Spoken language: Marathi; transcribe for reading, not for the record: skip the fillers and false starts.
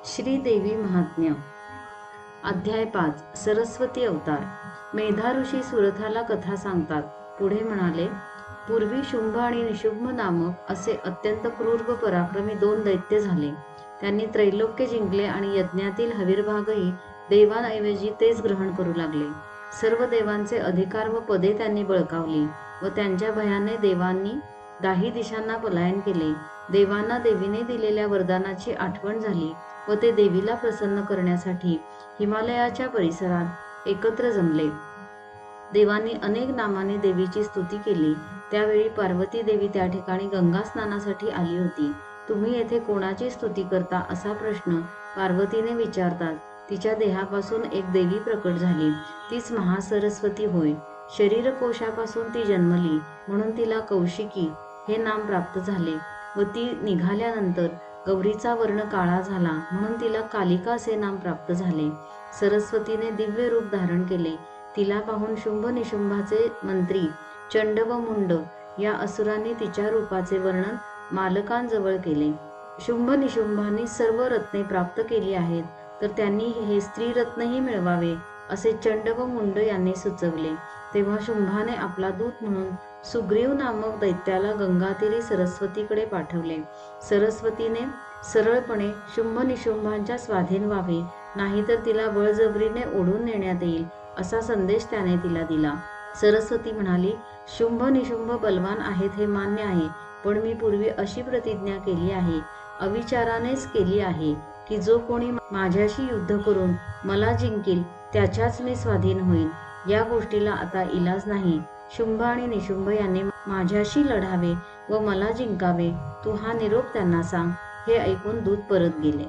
श्रीदेवी महात्म्य अध्याय 5 सरस्वती अवतार। मेधा ऋषी सुरथाला कथा सांगतात. पुढे म्हणाले, पूर्वी शुंभ आणि निशुंभ नामक असे अत्यंत क्रूर व पराक्रमी 2 दैत्य झाले. त्यांनी त्रैलोक्य जिंकले आणि यज्ञातील हविर्भागही देवांऐवजी तेच ग्रहण करू लागले. सर्व देवांचे अधिकार व पदे त्यांनी बळकावली व त्यांच्या भयाने देवांनी दाही दिशांना पलायन केले. देवांना देवीने दिलेल्या वरदानाची आठवण झाली व ते देवीला प्रसन्न करण्यासाठी हिमालयाच्या परिसरात एकत्र जमले. देवांनी अनेक नामाने देवीची स्तुती केली. त्यावेळी पार्वती देवी त्या ठिकाणी गंगा स्नानासाठी आली होती. तुम्ही येथे कोणाची स्तुती करता असा प्रश्न पार्वतीने विचारतात तिच्या देहापासून एक देवी प्रकट झाली. तीच महासरस्वती होय. शरीरकोशापासून ती जन्मली म्हणून तिला कौशिकी हे नाम प्राप्त झाले व ती निघाल्यानंतर गौरीचा वर्ण काळा झाला म्हणून तिला कालिका असे नाम प्राप्त झाले. सरस्वतीने दिव्य रूप धारण केले. तिला पाहून शुंभ निशुंभाचे मंत्री चंड व मुंड या असुरांनी तिच्या रूपाचे वर्णन मालकांजवळ केले. शुंभ निशुंभांनी सर्व रत्ने प्राप्त केली आहेत तर त्यांनी हे स्त्री रत्नही मिळवावे असे चंड व मुंड यांनी सुचवले. तेव्हा शुंभाने आपला दूत म्हणून सुग्रीव नामक दैत्याला गंगातीरी सरस्वतीकडे पाठवले. सरस्वतीने सरळपणे शुंभ निशुंभांच्या स्वाधीन व्हावे, नाहीतर तिला बळजबरीने ओढून नेण्यात येईल असा संदेश त्याने तिला दिला. सरस्वती म्हणाली, शुंभ निशुंभ बलवान आहेत हे मान्य आहे, पण मी पूर्वी अशी प्रतिज्ञा केली आहे, अविचारानेच केली आहे की जो कोणी माझ्याशी युद्ध करून मला जिंकेल त्याच्याच मी स्वाधीन होईल. या गोष्टीला आता इलाज नाही. शुंभ आणि निशुंभ यांनी माझ्याशी लढावे व मला जिंकावे. तू हा निरोप त्यांना सांग. हे ऐकून दूत परत गेले.